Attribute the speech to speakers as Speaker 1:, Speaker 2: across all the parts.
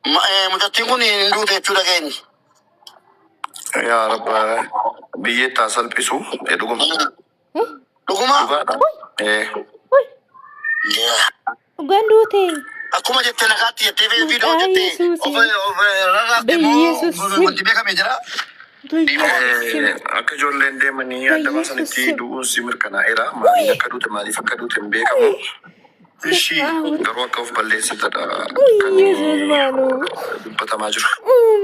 Speaker 1: Mucattiin kun hin duute jechuudha keenya. Yaa rabba biyyeettaa salphisu dhuguma. Dhuguma?
Speaker 2: Dhugaan duute.
Speaker 1: Akkuma jettee nagaatti jettee viidiyoo jettee of rarraafte moo wanti beekamee jira? Akka ijoolleen deemanii adda baasanitti du'uun si mirkanaa'eera. Maaliif akka duute maaliif akka duute hin beekamu. Ishi garuu akka of balleessitadha kan dubbatamaa jiru.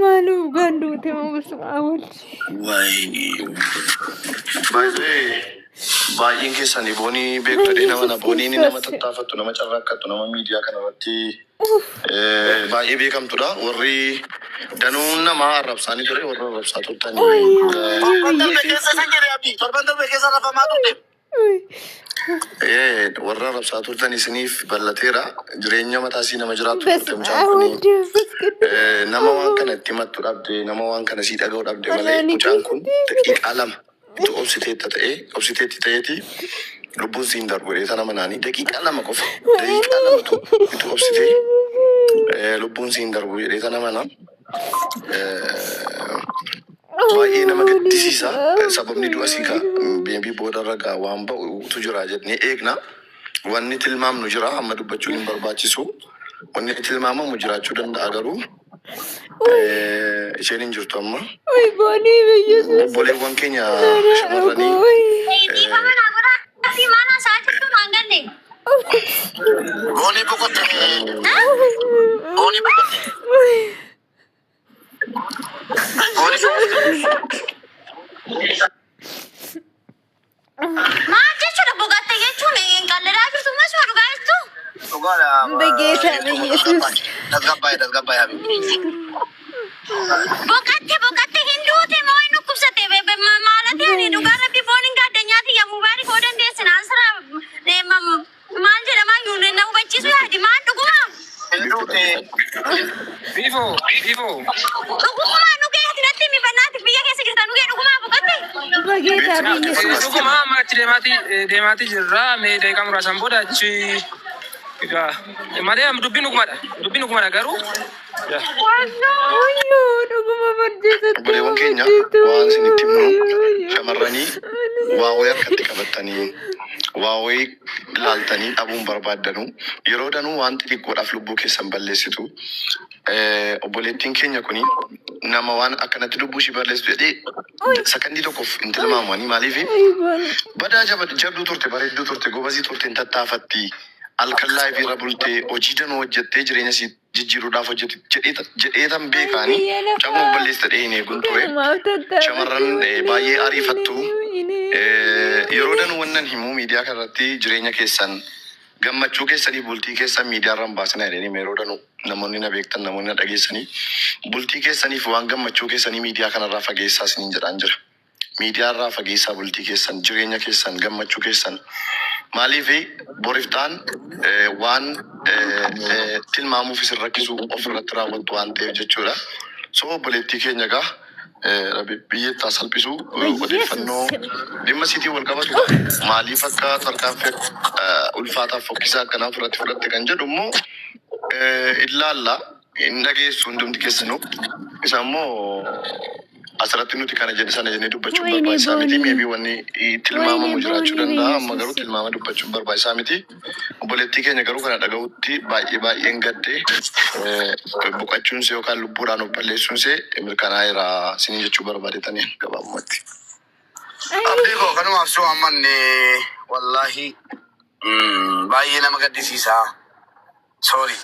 Speaker 2: Maaliif dhugaan duute moo awwal?
Speaker 1: Baay'een keessanii boonii beektanii nama boonii nama tattaafattu nama carraaqqattu nama miidiyaa kanarratti baay'ee beekamtudha. Warri danuun nama arrabsaanii ture warra arrabsaa turtanii. Torban darbe keessa rafamaa turte. Warra arrabsaa turtan isiniif bal'ateera. Jireenya mataasii nama jiraattu turte mucaan kun. Nama waan kana itti himattu dhabde nama waan kana sii dhaga'u dhabde malee mucaan kun daqiiqaa lama. Itu obsiteetti ta'eeti lubbuun siin darbu sana manaanii daqiiqaa lama qofa daqiiqaa lamatu itu obsitee lubbuun siin darbu sana mana baay'ee nama gaddisiisa. Sababni du'a sii kaa beebii booda ragaa waan ba'utu jira jedhanii eegna. Wanni tilmaamnu jira amma dubbachuun hin barbaachisu. Wanni tilmaamamu jiraachuu danda'a garuu. Isheen hin jirtu amma. Obboleewwan keenya shamarranii. Boonii boqotte. Boonii boqotte.
Speaker 3: Maal jechuudha boqotte jechuun qalleedhaa jirtu masuma dhugaa jirtu.
Speaker 1: Dhugaadha.
Speaker 2: Begeeta begeesus.
Speaker 1: Tasgabbaa'ee.
Speaker 3: Boqotte hinduuti moo inni kubsate maalati ani dhugaa rabbi fooniin gaaddanyaati yommuu baari koo dandeessin ansara maal jedhama yuunne na hubachiisu yaadi maal dhuguma.
Speaker 1: Hinduute. Viivoo.
Speaker 3: Dhuguma dhugee atinatti mibannaati biyya keessa jirtan dhugee dhuguma boqotte.
Speaker 2: Begeeta begeesus.
Speaker 4: Dhuguma maachi deemaatii jirra mee daqiiqaa muraasan booda achi malee dubbiin dhugumadha garuu.
Speaker 2: Dhuguma barjeessatti.
Speaker 1: Obboleewwan keenya waan isinitti himu shamarranii waa wayii harkatti qabatanii waa wayii ilaaltanii dhabuun barbaaddanu yeroo danuu waan xixiqqoodhaaf lubbuu keessan balleessitu. Obboleettiin keenya kuni nama waan akkanatti lubbuu ishii balleessitu jedhee sakandii tokkoof hin tilmaamanii maaliif badaa jabduu turte bareedduu turte gobazii turte hin tattaafatti. Alkallaa fi irra bultee hojii danuu hojjettee jireenya isii jijjiiruudhaaf hojjetu jedheetan beekaanii caquma balleessa dhahee hin eegun ture. Shamarran baay'ee ariifattu. Yeroo danuu wannan himuu miidiyaa kanarratti jireenya keessan gammachuu keessanii bultii keessan miidiyaarraan baasina jedhanii yeroo danuu namoonni na beektan namoonni na dhageessanii bultii keessaniif waan gammachuu keessanii miidiyaa kanarraa fageessaa isiniin jedhaan jira. Miidiyaarraa fageessaa bultii keessan jireenya keessan gammachuu keessan. Maaliif boriftaan waan tilmaamuuf isin rakkisu ofirratti raawwattu waan ta'eef jechuudha. So obboleettii keenya egaa biyyeettaa salphisu odeeffannoo dhimma siitii wal qabatu maaliif akka tarkaanfii ulfaataaf fokkisaa akkanaa ofirratti fudhatte kan jedhu immoo ilaalla hin dhageessu hundumti keessanuu isa immoo asirratti nuti kana jedhe sana jennee dubbachuun barbaachisaa miti. Meebii wanni tilmaamamu jiraachuu danda'a. Amma garuu tilmaama dubbachuun barbaachisaa miti. Obboleettii keenya garuu kana dhaga'utti baay'een gaddee boqachuunsee yookaan lubbuudhaan of balleessuunsee mirkanaa'eera isin jechuu barbaadetanii gabaabumatti. Abdii koo kanumaaf soo ammanne wallaahi baay'ee nama gaddisiisa. Sorry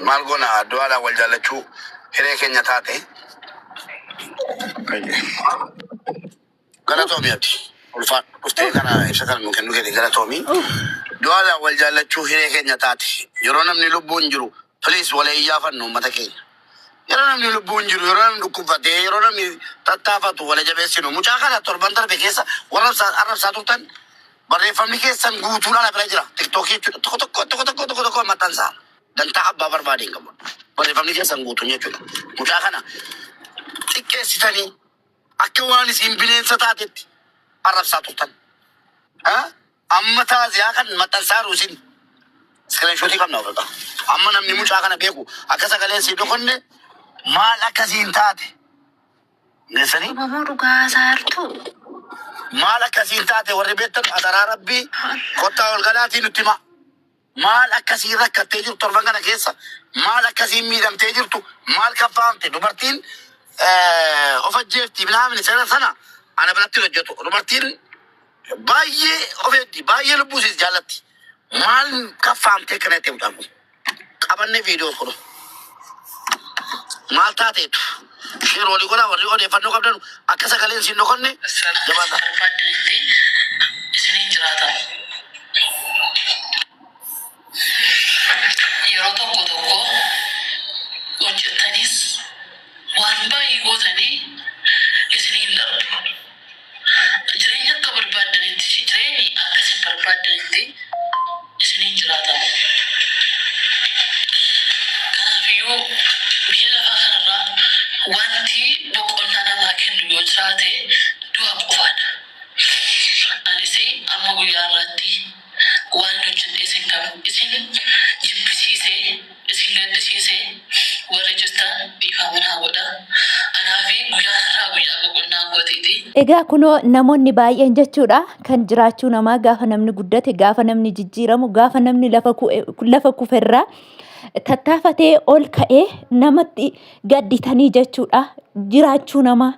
Speaker 1: maal goona du'aadhaan wal jaallachuu hiree keenya taate. Galatoomii ati ulfaan dhuftee kana ibsa kana nu kennu kenni galatoomii. Du'aadhaan wal jaallachuu hiree keenya taate yeroo namni lubbuun jiru please wal iyyaafannu uummata keenya. Yeroo namni lubbuun jiru yeroo namni dhukkubfatee yeroo namni tattaafatu wal jabeessinu mucaa kana torban darbe keessa warra arrabsaa turtan barreeffamni keessan guutuudhaan bira jira. Tiktookii jechuudha tokko maxxansaa dantaa abbaa barbaadeen qabu barreeffamni keessan guutuun jechuudha. Mucaa kana xiqqeessitanii akka waan isin bineensa taatetti arrabsaa turtan. Amma taaziyaa kan maxxansaa ruusin
Speaker 5: Screenshot qabna ofirra. Amma namni mucaa kana beeku akka sagaleen si dokonne maal akkasiin taate. Neessanii
Speaker 3: Mamoo dhugaa saartu.
Speaker 5: maal akkasiin taate warri beektan adaraa rabbii kottaa ol galaatii nutti hima. Maal akkasiin rakkattee jirtu torban kana keessa maal akkasiin miidhamtee jirtu maal kaffaamte dubartiin of ajjeefti binaamni sana ana biratti hojjetu dubartiin baay'ee ofeetti baay'ee lubbuusis jaallatti maal kaffaamtee kanatti mudhamu qabanne viidiyoo kun maal taateetu shir walii godhaa warri odeeffannoo qabdan akka sagaleen siin dokonne jabaata.
Speaker 6: Isiniin jiraata. Yeroo tokko hojjettanis waan baay'ee gootanii isiniin darbu. Jireenya akka barbaaddanitti jireenyi akkasiin barbaaddanitti isiniin jiraata. Kanaafiyyuu biyya lafaa kanarraa wanti boqonnaa namaa kennu yoo jiraate du'a qofaadha. Anis amma guyyaa irratti waan hojjedhe isin qabu isin jibbisiisee isin gaddisiisee warri jirtan dhiifama godha. Anaafi guyyaa irraa guyyaa boqonnaa gootiiti.
Speaker 2: Egaa kunoo namoonni baay'een jechuudha kan jiraachuu namaa gaafa namni guddate gaafa namni jijjiiramu gaafa namni lafa kuferraa tattaafatee ol ka'ee namatti gadditanii jechuudha jiraachuu namaa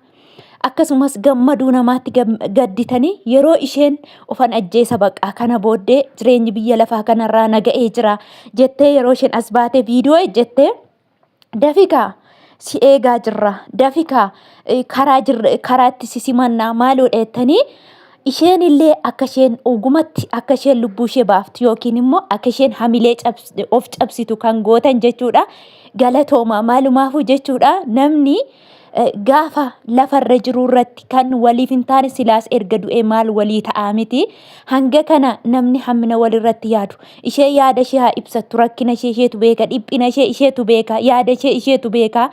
Speaker 2: akkasumas gammaduu namaatti gadditanii yeroo isheen ofan ajjeesa baqaa kana booddee jireenyi biyya lafaa kanarraa naga'ee jira jettee yeroo isheen as baate viidiyoo jettee dafikaa si eegaa jirra dafikaa karaatti si simannaa maaloo dheettanii isheen illee akka isheen ogumatti akka isheen lubbuu ishee baaftu yookiin immoo akka isheen hamilee of cabsitu kan gootan jechuudha galatooma maalumaafuu jechuudha namni gaafa lafarra jiru irratti kan waliif hin taane silaas erga du'e maal walii ta'aa miti hanga kana namni hammina walirratti yaadu ishee yaada ishee haa ibsattu rakkina ishee isheetu beeka dhiphina ishee isheetu beeka yaada ishee isheetu beeka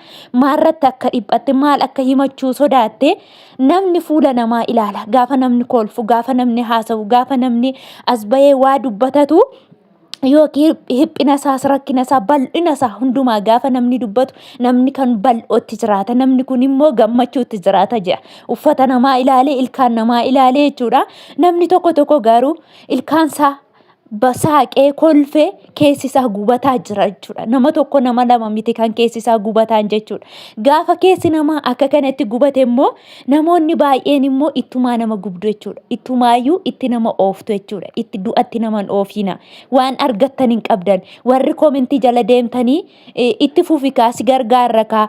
Speaker 2: maarratti akka dhiphatte maal akka himachuu sodaatte namni fuula namaa ilaala gaafa namni kolfu gaafa namni haasawu gaafa namni as bahee waa dubbatatu yookiin hiphina isaas rakkina isaa bal'ina isaa hundumaa gaafa namni dubbatu namni kan bal'ootti jiraata namni kun immoo gammachuutti jiraata jedha uffata namaa ilaalee ilkaan namaa ilaalee jechuudha namni tokko garuu ilkaan isaa basaaqee kolfee keessi isaa gubataa jira jechuudha nama tokko nama lama miti kan keessi isaa gubataan jechuudha gaafa keessi namaa akka kanatti gubate immoo namoonni baay'een immoo ittumaa nama gubdu jechuudha ittumaayyuu itti nama ooftu jechuudha itti du'atti naman oofina waan argattan hin qabdan warri koomentii jala deemtanii itti fufikaa si gargaarrakaa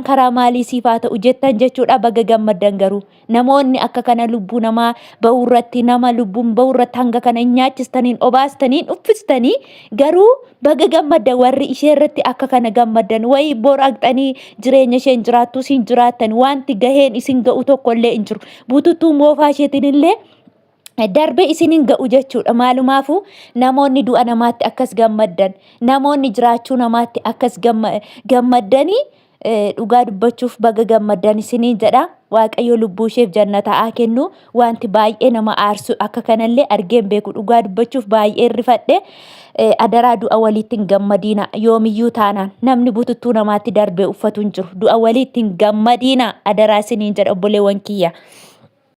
Speaker 2: karaa maalii siifaa ta'u jettan jechuudha baga gammaddan garuu namoonni akka kana lubbuu namaa ba'urratti nama lubbuun ba'urratti hanga kana nyaachistaniin obaastaniin uffistanii garuu baga gammaddan warri ishee irratti akka kana gammaddan wayi boraqxanii jireenya isheen jiraattu siin jiraattan wanti gaheen isin ga'u tokkollee hin jiru bututtuu moofaa isheetiin illee darbe isinin ga'u jechuudha maalumaafuu namoonni du'a namaatti akkas gammaddan namoonni jiraachuu namaatti akkas gammaddanii dhugaa dubbachuuf baga gammaddan isiniin jedha waaqayyo lubbuu isheef jannata haa kennu wanti baay'ee nama aarsu akka kanallee argeen beeku dhugaa dubbachuuf baay'ee rifadhe adaraa du'a walitti hin gammadiina yoomiyyuu taanaan namni bututtuu namaatti darbe uffatu hin jiru du'a walitti hin gammadiina adaraa isiniin jedha obboleewwan kiyya.